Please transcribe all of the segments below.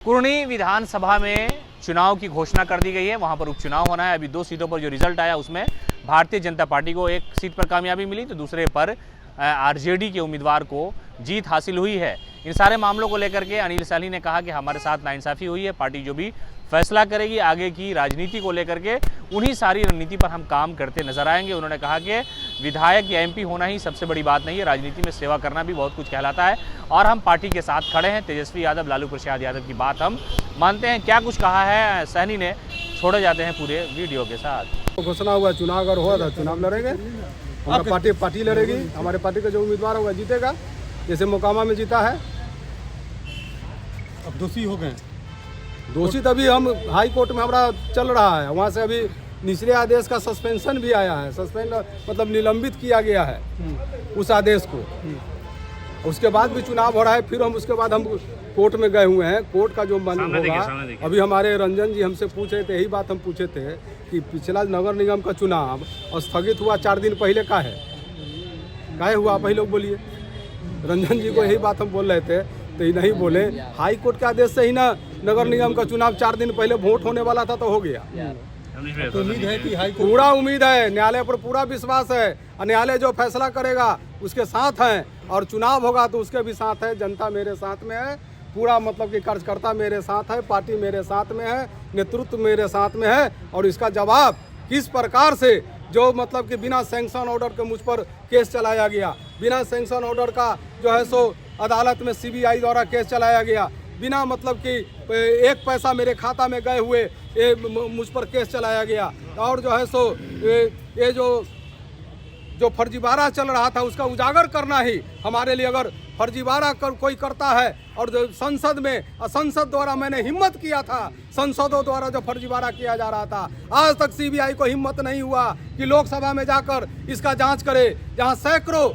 कुरनी विधानसभा में चुनाव की घोषणा कर दी गई है। वहां पर उपचुनाव होना है। अभी 2 सीटों पर जो रिजल्ट आया उसमें भारतीय जनता पार्टी को 1 सीट पर कामयाबी मिली, तो दूसरे पर आरजेडी के उम्मीदवार को जीत हासिल हुई है। इन सारे मामलों को लेकर के अनिल सैनी ने कहा कि हमारे साथ नाइंसाफ़ी हुई है, पार्टी जो भी फैसला करेगी आगे की राजनीति को लेकर के उन्हीं सारी रणनीति पर हम काम करते नजर आएंगे। उन्होंने कहा कि विधायक या एमपी होना ही सबसे बड़ी बात नहीं है, राजनीति में सेवा करना भी बहुत कुछ कहलाता है और हम पार्टी के साथ खड़े हैं। तेजस्वी यादव, लालू प्रसाद यादव की बात हम मानते हैं। क्या कुछ कहा है सैनी ने, छोड़े जाते हैं पूरे वीडियो के साथ। घोषणा हुआ, चुनाव अगर हुआ तो चुनाव लड़ेंगे, हमारा पार्टी लड़ेगी, हमारे पार्टी का जो उम्मीदवार होगा जीतेगा, जैसे मोकामा में जीता है। अब दोषी हो गए, दोषी तभी हम हाई कोर्ट में हमारा चल रहा है, वहाँ से अभी निचले आदेश का सस्पेंशन भी आया है, सस्पेंड मतलब निलंबित किया गया है उस आदेश को। उसके बाद भी चुनाव हो रहा है, फिर हम उसके बाद हम कोर्ट में गए हुए हैं। कोर्ट का जो मन होगा, अभी हमारे रंजन जी हमसे पूछे थे, यही बात हम पूछे थे कि पिछला नगर निगम का चुनाव स्थगित हुआ 4 दिन पहले का है, काहे हुआ आप ही लोग बोलिए। रंजन जी को यही बात हम बोल रहे थे तो ये नहीं बोले। हाई कोर्ट के आदेश से ही ना नगर निगम का चुनाव 4 दिन पहले वोट होने वाला था तो हो गया। तो उम्मीद है कि हाई कोर्ट, पूरा उम्मीद है, न्यायालय पर पूरा विश्वास है और न्यायालय जो फैसला करेगा उसके साथ हैं, और चुनाव होगा तो उसके भी साथ है। जनता मेरे साथ में है, पूरा मतलब कि कार्यकर्ता मेरे साथ है, पार्टी मेरे साथ में है, नेतृत्व मेरे साथ में है। और इसका जवाब किस प्रकार से जो मतलब कि बिना सैंक्शन ऑर्डर के मुझ पर केस चलाया गया, बिना सैंक्शन ऑर्डर का जो है सो अदालत में सीबीआई द्वारा केस चलाया गया, बिना मतलब कि 1 पैसा मेरे खाता में गए हुए मुझ पर केस चलाया गया। और जो है सो ये जो फर्जीवाड़ा चल रहा था उसका उजागर करना ही हमारे लिए, अगर फर्जीवाड़ा कोई करता है और जो संसद द्वारा मैंने हिम्मत किया था, संसदों द्वारा जो फर्जीवाड़ा किया जा रहा था, आज तक सीबीआई को हिम्मत नहीं हुआ कि लोकसभा में जाकर इसका जांच करे, जहां सैकड़ों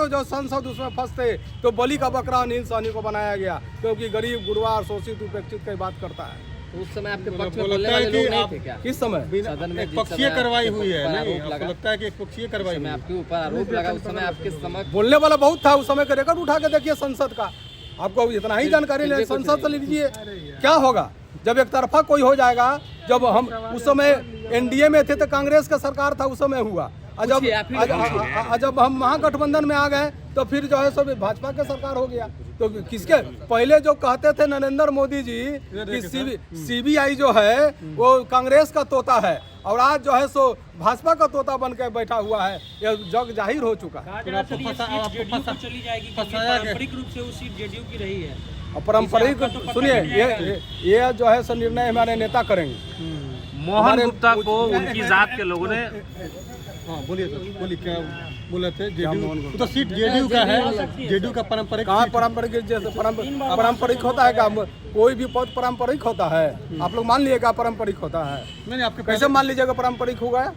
जो सांसद उसमें फंसते, तो बलि का बकरा अनिल सैनी को बनाया गया, क्योंकि गरीब, गुरबा, शोषित, उपेक्षित की बात करता है। उस समय आपके पक्ष में बोलने वाले लोग नहीं थे क्या? किस समय सदन में एक पक्षीय कार्रवाई हुई है, नहीं आपको लगता है कि एक पक्षीय कार्रवाई में आपके ऊपर आरोप लगा, उस समय आपके समक्ष बोलने वाला बहुत था। उस समय का रिकॉर्ड उठा के देखिए संसद का, आपको इतना ही जानकारी ले, संसद से लीजिए क्या होगा जब एक तरफा कोई हो जाएगा। जब हम उस समय एनडीए में थे तो कांग्रेस का सरकार था, उस समय हुआ। जब हम महागठबंधन में आ गए तो फिर जो है सब भाजपा के सरकार हो गया। तो किसके पहले जो कहते थे नरेंद्र मोदी जी कि सीबीआई जो है वो कांग्रेस का तोता है, और आज जो है सो भाजपा का तोता बन के बैठा हुआ है, ये जग जाहिर हो चुका है। पारंपरिक रूप से वो सीट जेडीयू की रही है। और पारंपरिक सुनिए, ये जो है सो निर्णय हमारे नेता करेंगे। मोहन गुप्ता को उनकी जात के लोगों ने, हाँ बोलिए सर, बोलिए क्या बोले थे। जेडीयू तो सीट जेडीयू का है, जेडीयू का पारंपरिक, कहाँ पारंपरिक, जैसे पारंपरिक होता है क्या? कोई भी पद पारंपरिक होता है? आप लोग मान लीजिएगा पारंपरिक होता है, नहीं आपके कैसे मान लीजिएगा पारंपरिक होगा?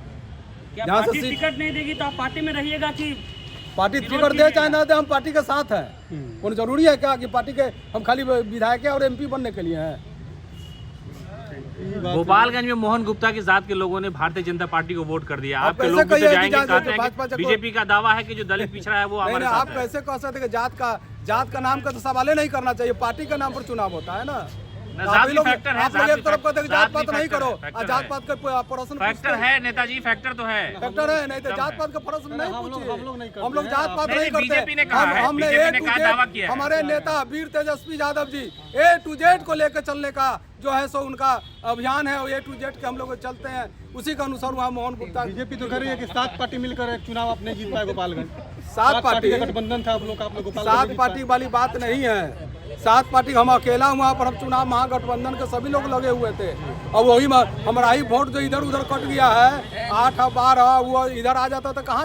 जहाँ से टिकट नहीं देगी तो आप पार्टी में रहिएगा कि पार्टी टिकट दे चाहे ना दे, हम पार्टी के साथ हैं। कौन जरूरी है क्या कि पार्टी के हम खाली विधायक और एमपी बनने के लिए हैं? गोपालगंज में मोहन गुप्ता की जात के लोगों ने भारतीय जनता पार्टी को वोट कर दिया। आपके लोग भी तो जाएंगे, कहते हैं कि बीजेपी का दावा है कि जो दलित पिछड़ा है वो हमारे साथ है। आप कैसे कह सकते हैं कि जात का नाम का तो सवाल नहीं करना चाहिए, पार्टी के नाम पर चुनाव होता है ना। आप लोग एक तरफ कहते हैं जात पात नहीं करो, जात पात का प्रश्न फैक्टर है नेताजी, फैक्टर तो है, फैक्टर है, नहीं तो जात पात का प्रश्न नहीं पूछिए। हम लोग जात पात नहीं बीजेपी ने करते। कहा है, हमने बीजेपी ने कहा, दावा किया है। हमारे नेता वीर Tejashwi Yadav ji A to Z को लेकर चलने का जो है सो उनका अभियान है, A to Z के हम लोग चलते हैं, उसी के अनुसार वहाँ मोहन गुप्ता। बीजेपी तो कह रही है कि 7 पार्टी मिलकर एक चुनाव अपने जीत पाए गोपालगंज। 7 पार्टी का गठबंधन था आप लोग का, 7 पार्टी वाली बात नहीं है। 7 पार्टी हम अकेला वहाँ पर हम चुनाव महागठबंधन के सभी लोग लगे हुए थे, और वही हमारा ही वोट जो इधर उधर कट गया है 8 12 वो इधर आ जाता तो कहाँ